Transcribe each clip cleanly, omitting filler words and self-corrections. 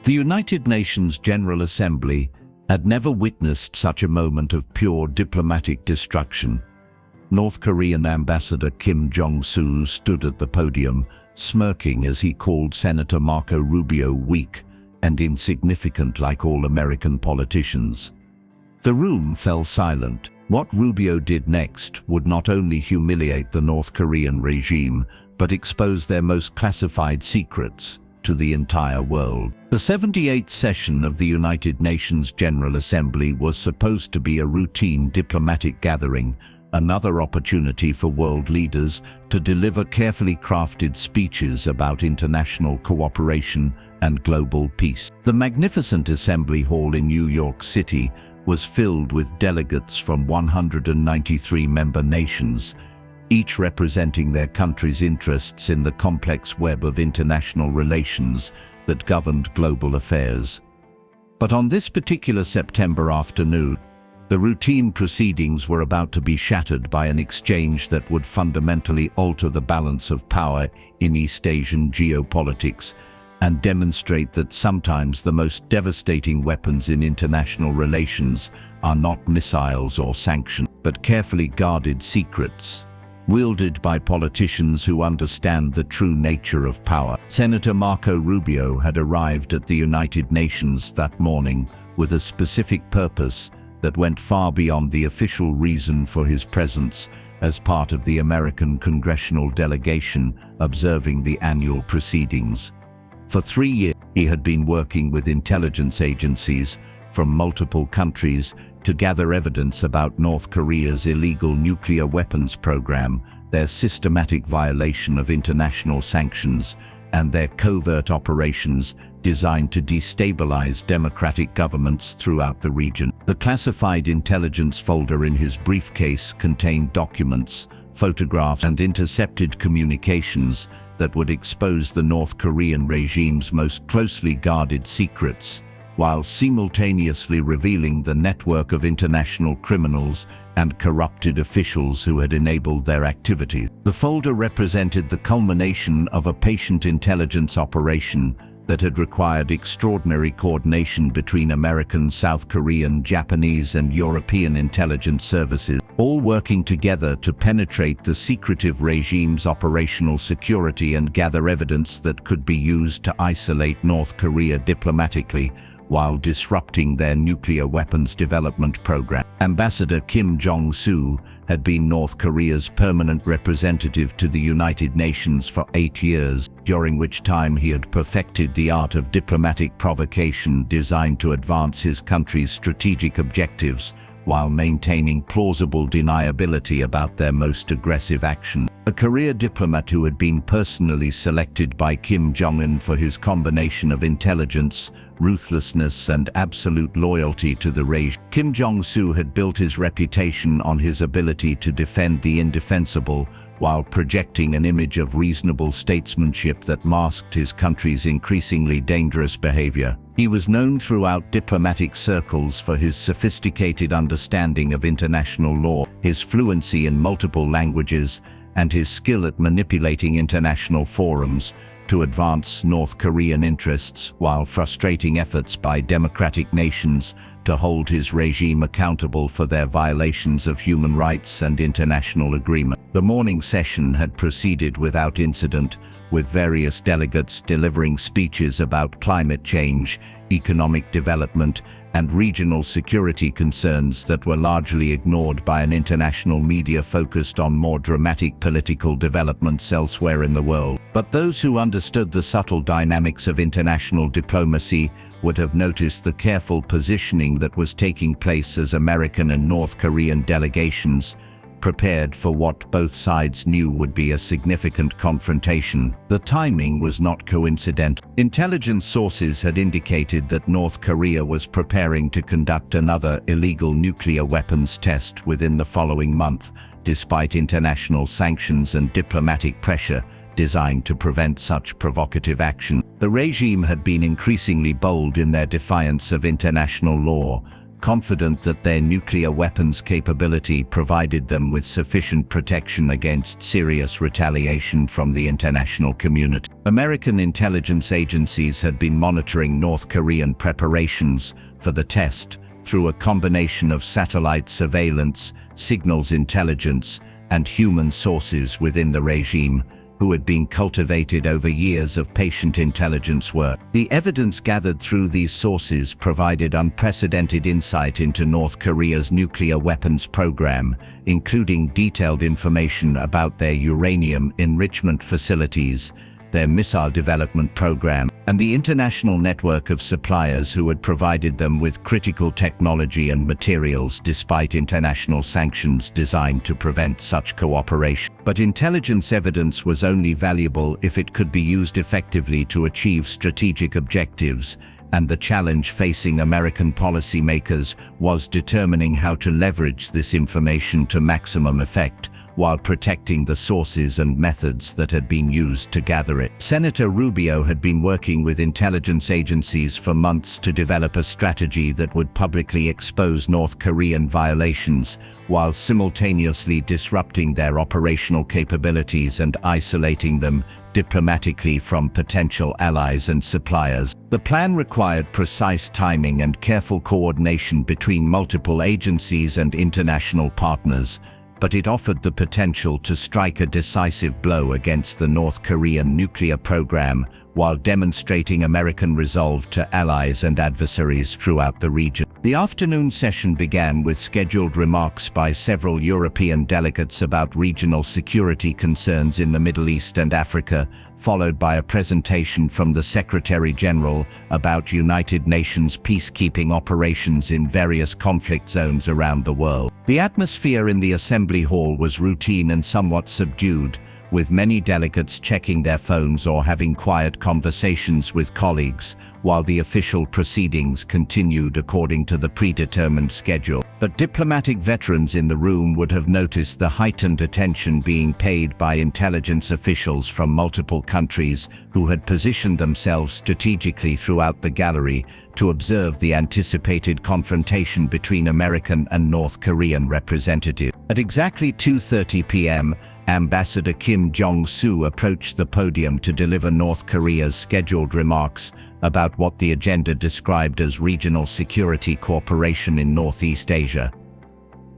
The United Nations General Assembly had never witnessed such a moment of pure diplomatic destruction. North Korean Ambassador Kim Jong-Su stood at the podium, smirking as he called Senator Marco Rubio weak and insignificant like all American politicians. The room fell silent. What Rubio did next would not only humiliate the North Korean regime, but expose their most classified secrets to the entire world. The 78th session of the United Nations General Assembly was supposed to be a routine diplomatic gathering, another opportunity for world leaders to deliver carefully crafted speeches about international cooperation and global peace. The magnificent Assembly Hall in New York City was filled with delegates from 193 member nations, each representing their country's interests in the complex web of international relations that governed global affairs. But on this particular September afternoon, the routine proceedings were about to be shattered by an exchange that would fundamentally alter the balance of power in East Asian geopolitics and demonstrate that sometimes the most devastating weapons in international relations are not missiles or sanctions, but carefully guarded secrets, wielded by politicians who understand the true nature of power. Senator Marco Rubio had arrived at the United Nations that morning with a specific purpose that went far beyond the official reason for his presence as part of the American congressional delegation observing the annual proceedings. For 3 years, he had been working with intelligence agencies from multiple countries to gather evidence about North Korea's illegal nuclear weapons program, their systematic violation of international sanctions, and their covert operations designed to destabilize democratic governments throughout the region. The classified intelligence folder in his briefcase contained documents, photographs, and intercepted communications that would expose the North Korean regime's most closely guarded secrets, while simultaneously revealing the network of international criminals and corrupted officials who had enabled their activities. The folder represented the culmination of a patient intelligence operation that had required extraordinary coordination between American, South Korean, Japanese, and European intelligence services, all working together to penetrate the secretive regime's operational security and gather evidence that could be used to isolate North Korea diplomatically while disrupting their nuclear weapons development program. Ambassador Kim Jong-Su had been North Korea's permanent representative to the United Nations for 8 years, during which time he had perfected the art of diplomatic provocation designed to advance his country's strategic objectives while maintaining plausible deniability about their most aggressive actions. A career diplomat who had been personally selected by Kim Jong-un for his combination of intelligence, ruthlessness, and absolute loyalty to the regime. Kim Jong-su had built his reputation on his ability to defend the indefensible while projecting an image of reasonable statesmanship that masked his country's increasingly dangerous behavior. He was known throughout diplomatic circles for his sophisticated understanding of international law, his fluency in multiple languages, and his skill at manipulating international forums to advance North Korean interests while frustrating efforts by democratic nations to hold his regime accountable for their violations of human rights and international agreements. The morning session had proceeded without incident, with various delegates delivering speeches about climate change, economic development, and regional security concerns that were largely ignored by an international media focused on more dramatic political developments elsewhere in the world. But those who understood the subtle dynamics of international diplomacy would have noticed the careful positioning that was taking place as American and North Korean delegations prepared for what both sides knew would be a significant confrontation. The timing was not coincidental. Intelligence sources had indicated that North Korea was preparing to conduct another illegal nuclear weapons test within the following month, despite international sanctions and diplomatic pressure designed to prevent such provocative action. The regime had been increasingly bold in their defiance of international law, confident that their nuclear weapons capability provided them with sufficient protection against serious retaliation from the international community. American intelligence agencies had been monitoring North Korean preparations for the test through a combination of satellite surveillance, signals intelligence, and human sources within the regime, who had been cultivated over years of patient intelligence work. The evidence gathered through these sources provided unprecedented insight into North Korea's nuclear weapons program, including detailed information about their uranium enrichment facilities, their missile development program, and the international network of suppliers who had provided them with critical technology and materials despite international sanctions designed to prevent such cooperation. But intelligence evidence was only valuable if it could be used effectively to achieve strategic objectives, and the challenge facing American policymakers was determining how to leverage this information to maximum effect, while protecting the sources and methods that had been used to gather it. Senator Rubio had been working with intelligence agencies for months to develop a strategy that would publicly expose North Korean violations, while simultaneously disrupting their operational capabilities and isolating them diplomatically from potential allies and suppliers. The plan required precise timing and careful coordination between multiple agencies and international partners, but it offered the potential to strike a decisive blow against the North Korean nuclear program while demonstrating American resolve to allies and adversaries throughout the region. The afternoon session began with scheduled remarks by several European delegates about regional security concerns in the Middle East and Africa, followed by a presentation from the Secretary General about United Nations peacekeeping operations in various conflict zones around the world. The atmosphere in the Assembly Hall was routine and somewhat subdued, with many delegates checking their phones or having quiet conversations with colleagues, while the official proceedings continued according to the predetermined schedule. But diplomatic veterans in the room would have noticed the heightened attention being paid by intelligence officials from multiple countries who had positioned themselves strategically throughout the gallery to observe the anticipated confrontation between American and North Korean representatives. At exactly 2:30 p.m., Ambassador Kim Jong-Su approached the podium to deliver North Korea's scheduled remarks about what the agenda described as regional security cooperation in Northeast Asia.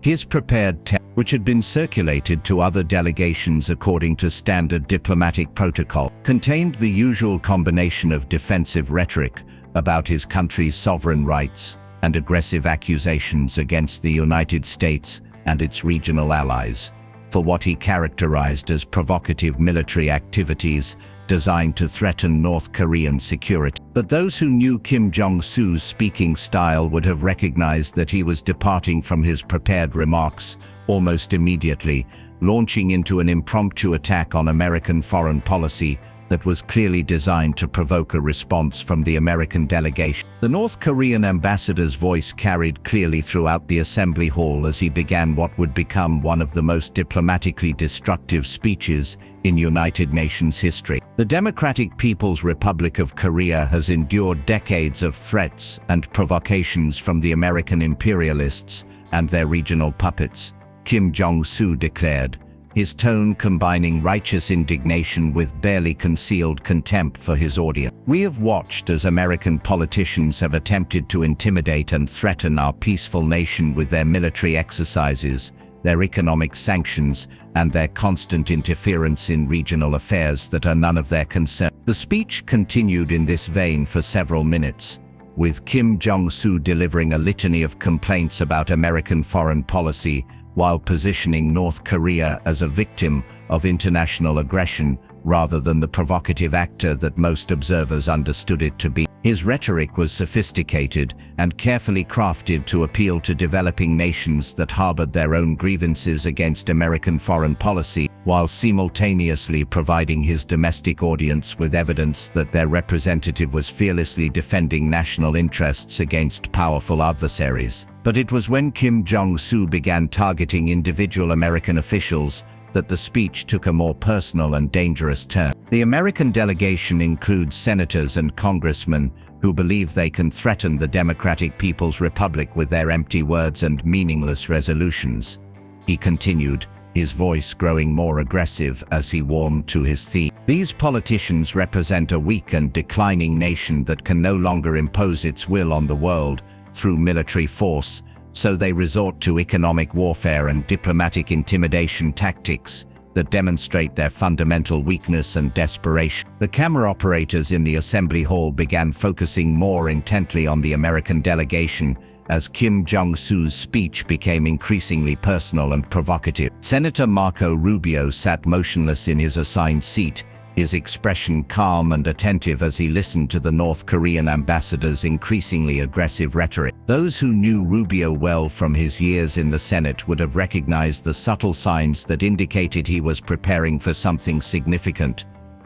His prepared text, which had been circulated to other delegations according to standard diplomatic protocol, contained the usual combination of defensive rhetoric about his country's sovereign rights and aggressive accusations against the United States and its regional allies for what he characterized as provocative military activities designed to threaten North Korean security. But those who knew Kim Jong-Su's speaking style would have recognized that he was departing from his prepared remarks almost immediately, launching into an impromptu attack on American foreign policy that was clearly designed to provoke a response from the American delegation. The North Korean ambassador's voice carried clearly throughout the Assembly Hall as he began what would become one of the most diplomatically destructive speeches in United Nations history. The Democratic People's Republic of Korea has endured decades of threats and provocations from the American imperialists and their regional puppets, Kim Jong-Su declared, his tone combining righteous indignation with barely concealed contempt for his audience. We have watched as American politicians have attempted to intimidate and threaten our peaceful nation with their military exercises, their economic sanctions, and their constant interference in regional affairs that are none of their concern. The speech continued in this vein for several minutes, with Kim Jong-Su delivering a litany of complaints about American foreign policy while positioning North Korea as a victim of international aggression rather than the provocative actor that most observers understood it to be. His rhetoric was sophisticated and carefully crafted to appeal to developing nations that harbored their own grievances against American foreign policy, while simultaneously providing his domestic audience with evidence that their representative was fearlessly defending national interests against powerful adversaries. But it was when Kim Jong-Su began targeting individual American officials that the speech took a more personal and dangerous turn. The American delegation includes senators and congressmen, who believe they can threaten the Democratic People's Republic with their empty words and meaningless resolutions. He continued, his voice growing more aggressive as he warmed to his theme. These politicians represent a weak and declining nation that can no longer impose its will on the world through military force, so they resort to economic warfare and diplomatic intimidation tactics that demonstrate their fundamental weakness and desperation. The camera operators in the assembly hall began focusing more intently on the American delegation as Kim Jong-Su's speech became increasingly personal and provocative. Senator Marco Rubio sat motionless in his assigned seat, his expression calm and attentive as he listened to the North Korean ambassador's increasingly aggressive rhetoric. Those who knew Rubio well from his years in the Senate would have recognized the subtle signs that indicated he was preparing for something significant.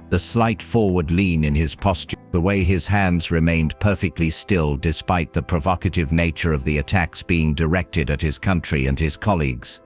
The slight forward lean in his posture, the way his hands remained perfectly still despite the provocative nature of the attacks being directed at his country and his colleagues.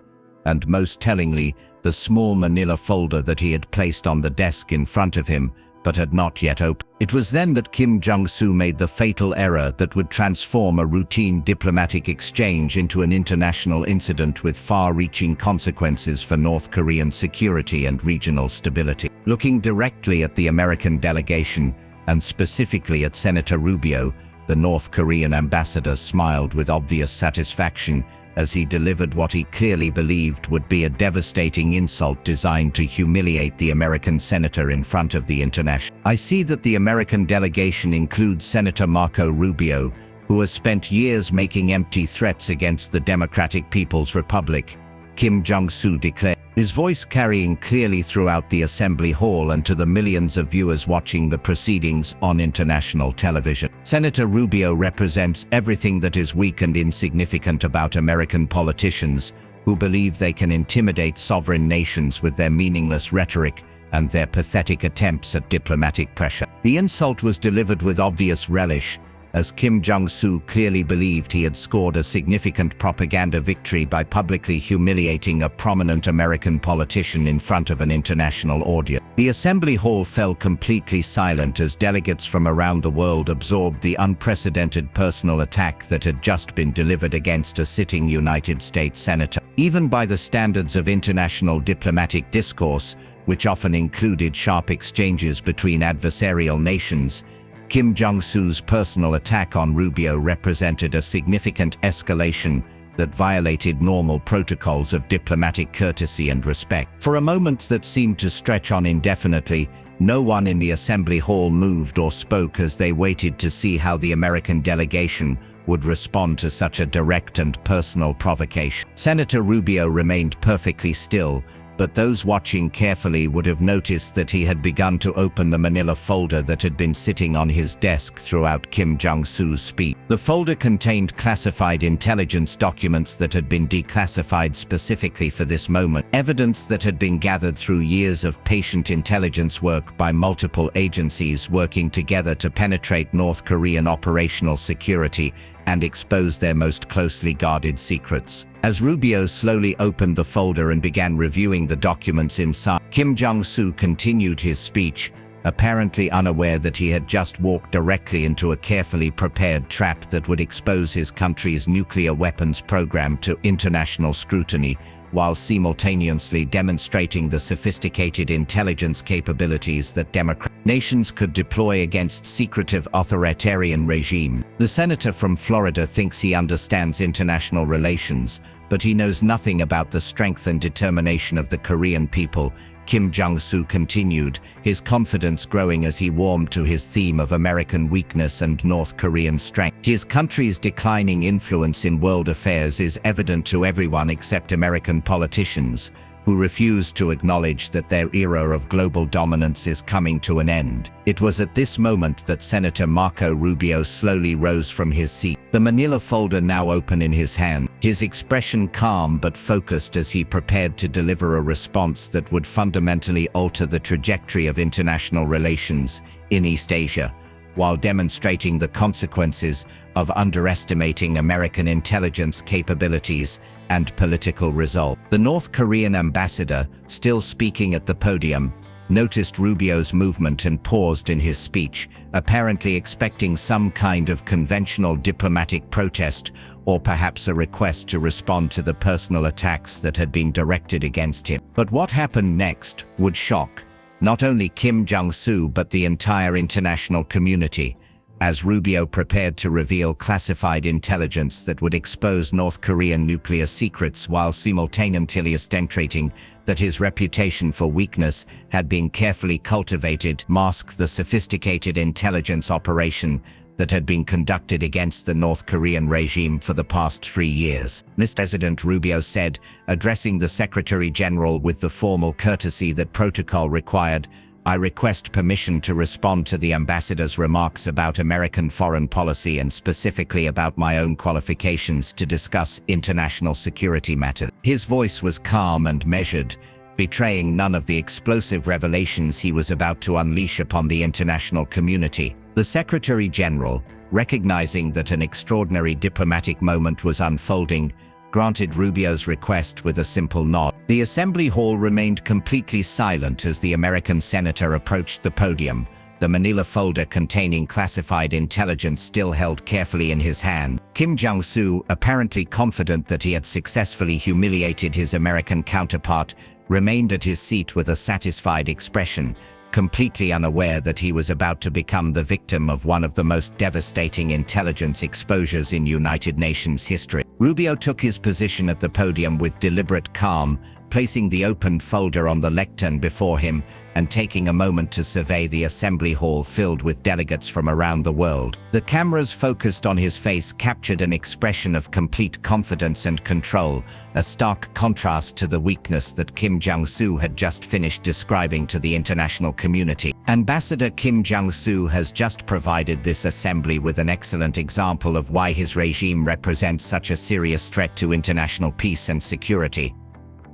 And most tellingly, the small manila folder that he had placed on the desk in front of him, but had not yet opened. It was then that Kim Jong-Su made the fatal error that would transform a routine diplomatic exchange into an international incident with far-reaching consequences for North Korean security and regional stability. Looking directly at the American delegation, and specifically at Senator Rubio, the North Korean ambassador smiled with obvious satisfaction as he delivered what he clearly believed would be a devastating insult designed to humiliate the American senator in front of the international. I see that the American delegation includes Senator Marco Rubio, who has spent years making empty threats against the Democratic People's Republic, Kim Jong-Su declared, his voice carrying clearly throughout the assembly hall and to the millions of viewers watching the proceedings on international television. Senator Rubio represents everything that is weak and insignificant about American politicians who believe they can intimidate sovereign nations with their meaningless rhetoric and their pathetic attempts at diplomatic pressure. The insult was delivered with obvious relish, as Kim Jong-Su clearly believed he had scored a significant propaganda victory by publicly humiliating a prominent American politician in front of an international audience. The assembly hall fell completely silent as delegates from around the world absorbed the unprecedented personal attack that had just been delivered against a sitting United States senator. Even by the standards of international diplomatic discourse, which often included sharp exchanges between adversarial nations, Kim Jong-Su's personal attack on Rubio represented a significant escalation that violated normal protocols of diplomatic courtesy and respect. For a moment that seemed to stretch on indefinitely, no one in the assembly hall moved or spoke as they waited to see how the American delegation would respond to such a direct and personal provocation. Senator Rubio remained perfectly still, but those watching carefully would have noticed that he had begun to open the manila folder that had been sitting on his desk throughout Kim Jong-Su's speech. The folder contained classified intelligence documents that had been declassified specifically for this moment, evidence that had been gathered through years of patient intelligence work by multiple agencies working together to penetrate North Korean operational security and expose their most closely guarded secrets. As Rubio slowly opened the folder and began reviewing the documents inside, Kim Jong-Su continued his speech, apparently unaware that he had just walked directly into a carefully prepared trap that would expose his country's nuclear weapons program to international scrutiny, while simultaneously demonstrating the sophisticated intelligence capabilities that democratic nations could deploy against secretive authoritarian regimes. The senator from Florida thinks he understands international relations, but he knows nothing about the strength and determination of the Korean people, Kim Jong-Su continued, his confidence growing as he warmed to his theme of American weakness and North Korean strength. His country's declining influence in world affairs is evident to everyone except American politicians, who refuse to acknowledge that their era of global dominance is coming to an end. It was at this moment that Senator Marco Rubio slowly rose from his seat, the manila folder now open in his hand, his expression calm but focused as he prepared to deliver a response that would fundamentally alter the trajectory of international relations in East Asia, while demonstrating the consequences of underestimating American intelligence capabilities and political result. The North Korean ambassador, still speaking at the podium, noticed Rubio's movement and paused in his speech, apparently expecting some kind of conventional diplomatic protest or perhaps a request to respond to the personal attacks that had been directed against him. But what happened next would shock not only Kim Jong-Su but the entire international community, as Rubio prepared to reveal classified intelligence that would expose North Korean nuclear secrets while simultaneously demonstrating that his reputation for weakness had been carefully cultivated, masked the sophisticated intelligence operation that had been conducted against the North Korean regime for the past 3 years. President Rubio said, addressing the Secretary General with the formal courtesy that protocol required, "I request permission to respond to the ambassador's remarks about American foreign policy and specifically about my own qualifications to discuss international security matters." His voice was calm and measured, betraying none of the explosive revelations he was about to unleash upon the international community. The Secretary General, recognizing that an extraordinary diplomatic moment was unfolding, granted Rubio's request with a simple nod. The Assembly Hall remained completely silent as the American senator approached the podium, the manila folder containing classified intelligence still held carefully in his hand. Kim Jong-Su, apparently confident that he had successfully humiliated his American counterpart, remained at his seat with a satisfied expression, completely unaware that he was about to become the victim of one of the most devastating intelligence exposures in United Nations history. Rubio took his position at the podium with deliberate calm, placing the opened folder on the lectern before him and taking a moment to survey the assembly hall filled with delegates from around the world. The cameras focused on his face captured an expression of complete confidence and control, a stark contrast to the weakness that Kim Jong-Su had just finished describing to the international community. Ambassador Kim Jong-Su has just provided this assembly with an excellent example of why his regime represents such a serious threat to international peace and security.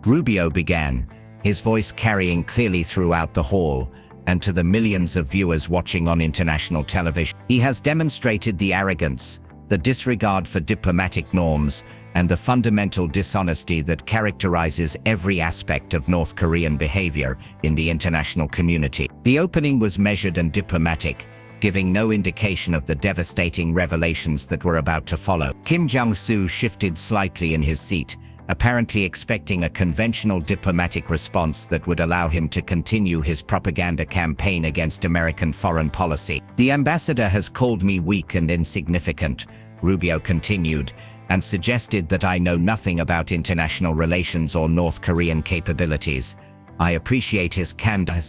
Rubio began, his voice carrying clearly throughout the hall and to the millions of viewers watching on international television. He has demonstrated the arrogance, the disregard for diplomatic norms, and the fundamental dishonesty that characterizes every aspect of North Korean behavior in the international community. The opening was measured and diplomatic, giving no indication of the devastating revelations that were about to follow. Kim Jong-Su shifted slightly in his seat, apparently expecting a conventional diplomatic response that would allow him to continue his propaganda campaign against American foreign policy. "The ambassador has called me weak and insignificant," Rubio continued, and suggested that I know nothing about international relations or North Korean capabilities. "I appreciate his candor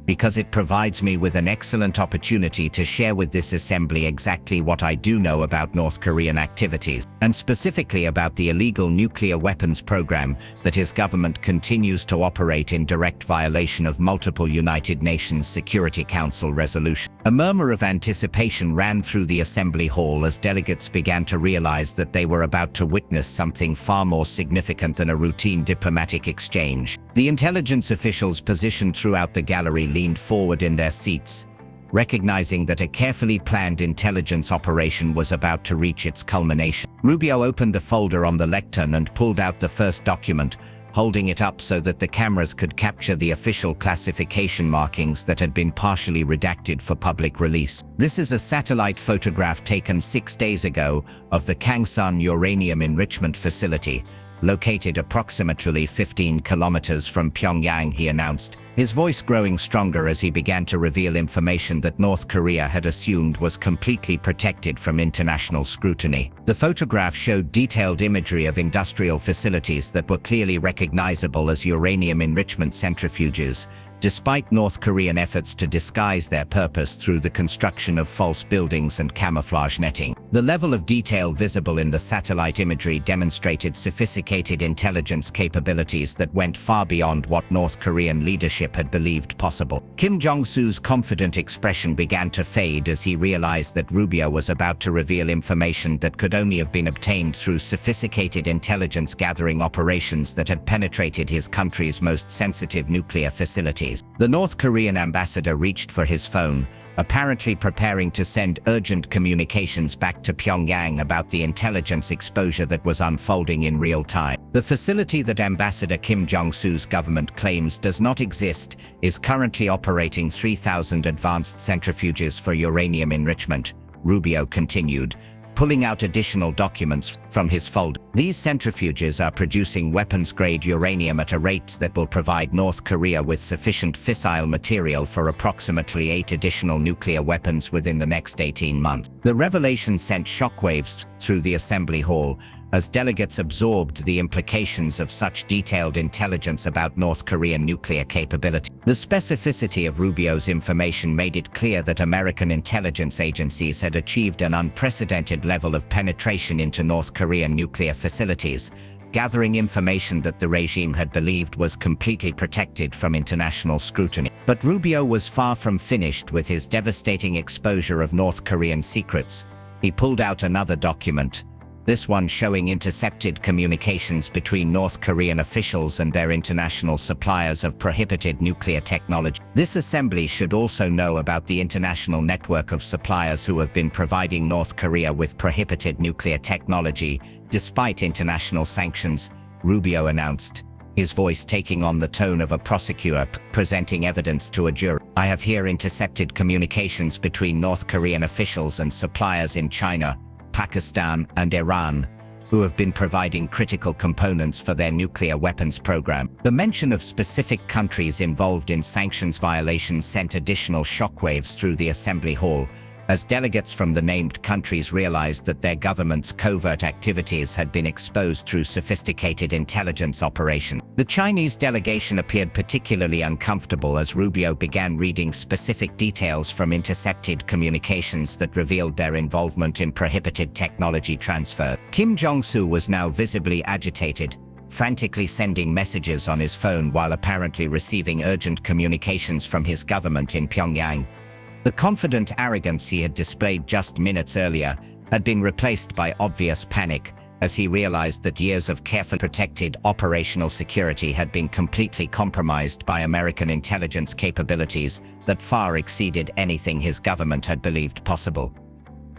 because it provides me with an excellent opportunity to share with this assembly exactly what I do know about North Korean activities, and specifically about the illegal nuclear weapons program that his government continues to operate in direct violation of multiple United Nations Security Council resolutions." A murmur of anticipation ran through the assembly hall as delegates began to realize that they were about to witness something far more significant than a routine diplomatic exchange. The intelligence officials positioned throughout the gallery leaned forward in their seats, recognizing that a carefully planned intelligence operation was about to reach its culmination. Rubio opened the folder on the lectern and pulled out the first document, holding it up so that the cameras could capture the official classification markings that had been partially redacted for public release. This is a satellite photograph taken 6 days ago of the Kangsan uranium enrichment facility, located approximately 15 kilometers from Pyongyang, he announced, his voice growing stronger as he began to reveal information that North Korea had assumed was completely protected from international scrutiny. The photograph showed detailed imagery of industrial facilities that were clearly recognizable as uranium enrichment centrifuges, despite North Korean efforts to disguise their purpose through the construction of false buildings and camouflage netting. The level of detail visible in the satellite imagery demonstrated sophisticated intelligence capabilities that went far beyond what North Korean leadership had believed possible. Kim Jong-Su's confident expression began to fade as he realized that Rubio was about to reveal information that could only have been obtained through sophisticated intelligence gathering operations that had penetrated his country's most sensitive nuclear facilities. The North Korean ambassador reached for his phone, apparently preparing to send urgent communications back to Pyongyang about the intelligence exposure that was unfolding in real time. The facility that Ambassador Kim Jong-Su's government claims does not exist is currently operating 3,000 advanced centrifuges for uranium enrichment, Rubio continued, pulling out additional documents from his folder. These centrifuges are producing weapons-grade uranium at a rate that will provide North Korea with sufficient fissile material for approximately 8 additional nuclear weapons within the next 18 months. The revelation sent shockwaves through the assembly hall as delegates absorbed the implications of such detailed intelligence about North Korean nuclear capability. The specificity of Rubio's information made it clear that American intelligence agencies had achieved an unprecedented level of penetration into North Korean nuclear facilities, gathering information that the regime had believed was completely protected from international scrutiny. But Rubio was far from finished with his devastating exposure of North Korean secrets. He pulled out another document, this one showing intercepted communications between North Korean officials and their international suppliers of prohibited nuclear technology. This assembly should also know about the international network of suppliers who have been providing North Korea with prohibited nuclear technology, despite international sanctions, Rubio announced, his voice taking on the tone of a prosecutor presenting evidence to a jury. I have here intercepted communications between North Korean officials and suppliers in China, Pakistan, and Iran, who have been providing critical components for their nuclear weapons program. The mention of specific countries involved in sanctions violations sent additional shockwaves through the assembly hall, as delegates from the named countries realized that their government's covert activities had been exposed through sophisticated intelligence operations. The Chinese delegation appeared particularly uncomfortable as Rubio began reading specific details from intercepted communications that revealed their involvement in prohibited technology transfer. Kim Jong-Su was now visibly agitated, frantically sending messages on his phone while apparently receiving urgent communications from his government in Pyongyang. The confident arrogance he had displayed just minutes earlier had been replaced by obvious panic as he realized that years of carefully protected operational security had been completely compromised by American intelligence capabilities that far exceeded anything his government had believed possible.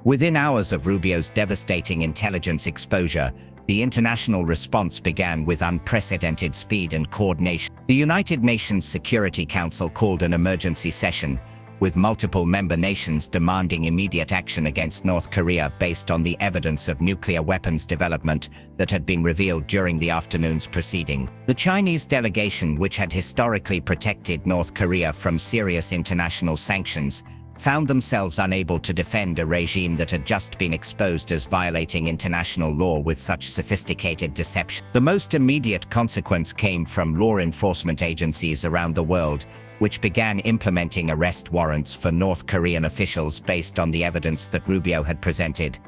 Within hours of Rubio's devastating intelligence exposure, the international response began with unprecedented speed and coordination. The United Nations Security Council called an emergency session, with multiple member nations demanding immediate action against North Korea based on the evidence of nuclear weapons development that had been revealed during the afternoon's proceedings. The Chinese delegation, which had historically protected North Korea from serious international sanctions, found themselves unable to defend a regime that had just been exposed as violating international law with such sophisticated deception. The most immediate consequence came from law enforcement agencies around the world, which began implementing arrest warrants for North Korean officials based on the evidence that Rubio had presented.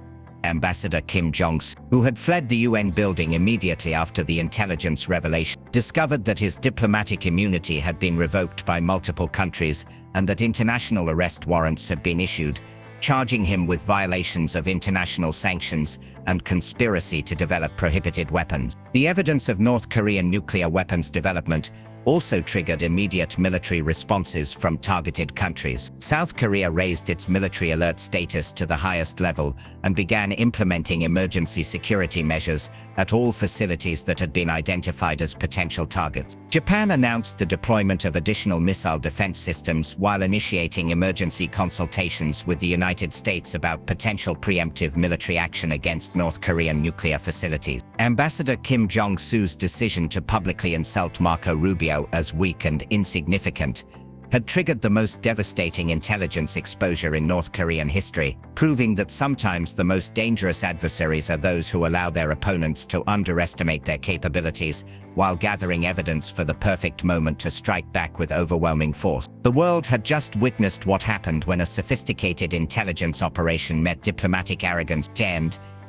Ambassador Kim Jong-Su, who had fled the UN building immediately after the intelligence revelation, discovered that his diplomatic immunity had been revoked by multiple countries and that international arrest warrants had been issued, charging him with violations of international sanctions and conspiracy to develop prohibited weapons. The evidence of North Korean nuclear weapons development also triggered immediate military responses from targeted countries. South Korea raised its military alert status to the highest level and began implementing emergency security measures at all facilities that had been identified as potential targets. Japan announced the deployment of additional missile defense systems while initiating emergency consultations with the United States about potential preemptive military action against North Korean nuclear facilities. Ambassador Kim Jong-Su's decision to publicly insult Marco Rubio as weak and insignificant had triggered the most devastating intelligence exposure in North Korean history, proving that sometimes the most dangerous adversaries are those who allow their opponents to underestimate their capabilities while gathering evidence for the perfect moment to strike back with overwhelming force. The world had just witnessed what happened when a sophisticated intelligence operation met diplomatic arrogance,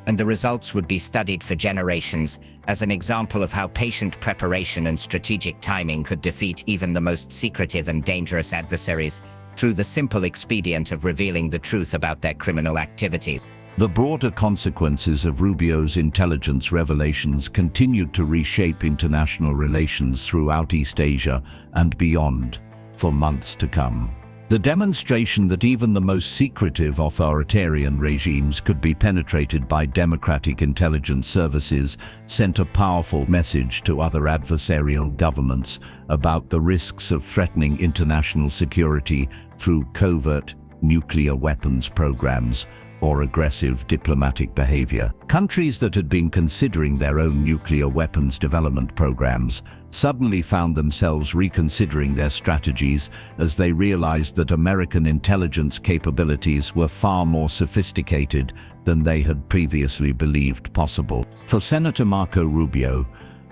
and the results would be studied for generations as an example of how patient preparation and strategic timing could defeat even the most secretive and dangerous adversaries through the simple expedient of revealing the truth about their criminal activities. The broader consequences of Rubio's intelligence revelations continued to reshape international relations throughout East Asia and beyond for months to come. The demonstration that even the most secretive authoritarian regimes could be penetrated by democratic intelligence services sent a powerful message to other adversarial governments about the risks of threatening international security through covert nuclear weapons programs or aggressive diplomatic behavior. Countries that had been considering their own nuclear weapons development programs suddenly found themselves reconsidering their strategies as they realized that American intelligence capabilities were far more sophisticated than they had previously believed possible. For Senator Marco Rubio,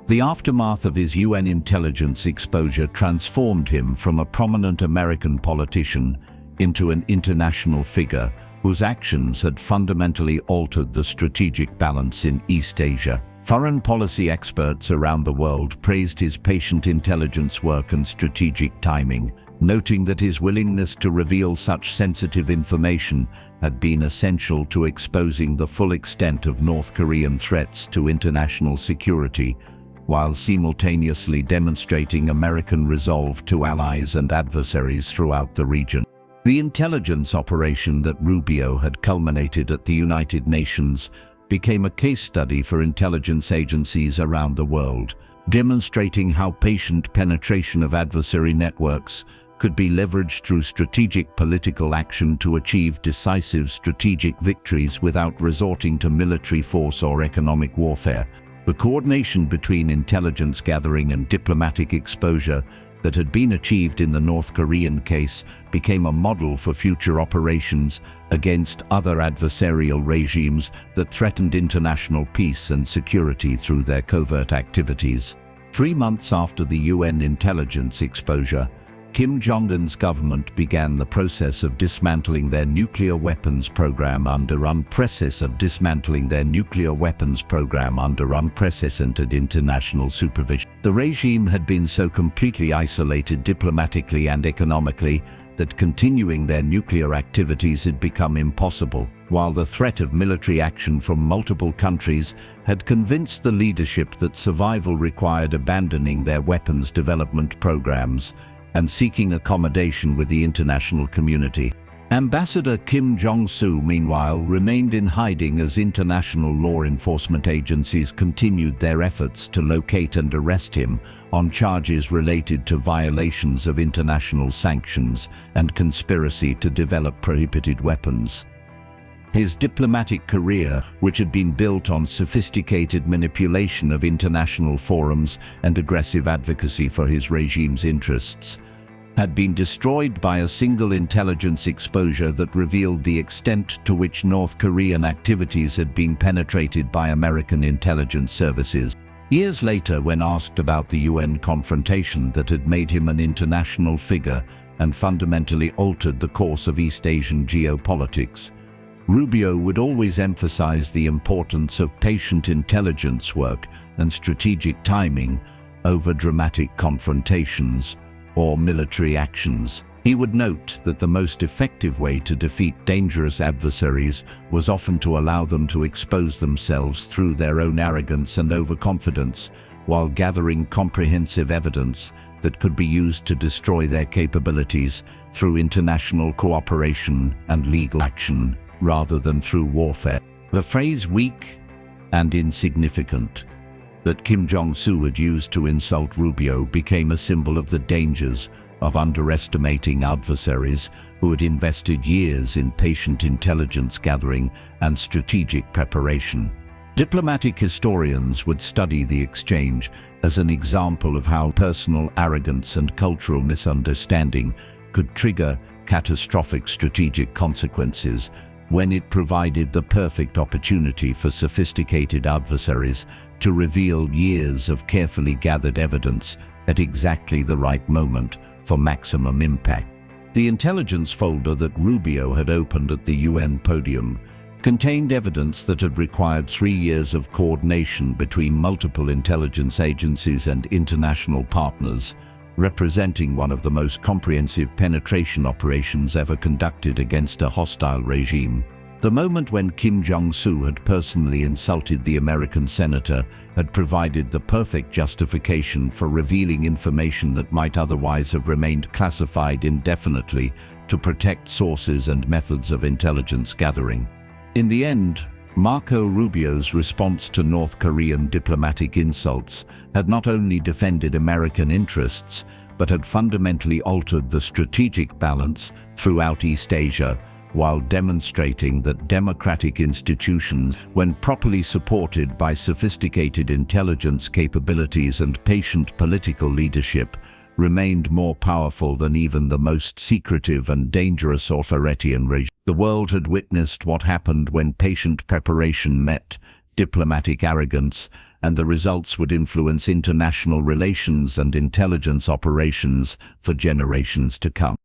the aftermath of his UN intelligence exposure transformed him from a prominent American politician into an international figure whose actions had fundamentally altered the strategic balance in East Asia. Foreign policy experts around the world praised his patient intelligence work and strategic timing, noting that his willingness to reveal such sensitive information had been essential to exposing the full extent of North Korean threats to international security, while simultaneously demonstrating American resolve to allies and adversaries throughout the region. The intelligence operation that Rubio had culminated at the United Nations became a case study for intelligence agencies around the world, demonstrating how patient penetration of adversary networks could be leveraged through strategic political action to achieve decisive strategic victories without resorting to military force or economic warfare. The coordination between intelligence gathering and diplomatic exposure that had been achieved in the North Korean case became a model for future operations against other adversarial regimes that threatened international peace and security through their covert activities. 3 months after the UN intelligence exposure, Kim Jong-un's government began the process of dismantling their nuclear weapons program under unprecedented international supervision. The regime had been so completely isolated diplomatically and economically that continuing their nuclear activities had become impossible, while the threat of military action from multiple countries had convinced the leadership that survival required abandoning their weapons development programs and seeking accommodation with the international community. Ambassador Kim Jong-Su, meanwhile, remained in hiding as international law enforcement agencies continued their efforts to locate and arrest him on charges related to violations of international sanctions and conspiracy to develop prohibited weapons. His diplomatic career, which had been built on sophisticated manipulation of international forums and aggressive advocacy for his regime's interests, had been destroyed by a single intelligence exposure that revealed the extent to which North Korean activities had been penetrated by American intelligence services. Years later, when asked about the UN confrontation that had made him an international figure and fundamentally altered the course of East Asian geopolitics, Rubio would always emphasize the importance of patient intelligence work and strategic timing over dramatic confrontations or military actions. He would note that the most effective way to defeat dangerous adversaries was often to allow them to expose themselves through their own arrogance and overconfidence, while gathering comprehensive evidence that could be used to destroy their capabilities through international cooperation and legal action, rather than through warfare. The phrase "weak and insignificant" that Kim Jong-Su had used to insult Rubio became a symbol of the dangers of underestimating adversaries who had invested years in patient intelligence gathering and strategic preparation. Diplomatic historians would study the exchange as an example of how personal arrogance and cultural misunderstanding could trigger catastrophic strategic consequences when it provided the perfect opportunity for sophisticated adversaries to reveal years of carefully gathered evidence at exactly the right moment for maximum impact. The intelligence folder that Rubio had opened at the UN podium contained evidence that had required 3 years of coordination between multiple intelligence agencies and international partners, representing one of the most comprehensive penetration operations ever conducted against a hostile regime. The moment when Kim Jong-Su had personally insulted the American senator had provided the perfect justification for revealing information that might otherwise have remained classified indefinitely to protect sources and methods of intelligence gathering. In the end, Marco Rubio's response to North Korean diplomatic insults had not only defended American interests, but had fundamentally altered the strategic balance throughout East Asia, while demonstrating that democratic institutions, when properly supported by sophisticated intelligence capabilities and patient political leadership, remained more powerful than even the most secretive and dangerous authoritarian regime. The world had witnessed what happened when patient preparation met diplomatic arrogance, and the results would influence international relations and intelligence operations for generations to come.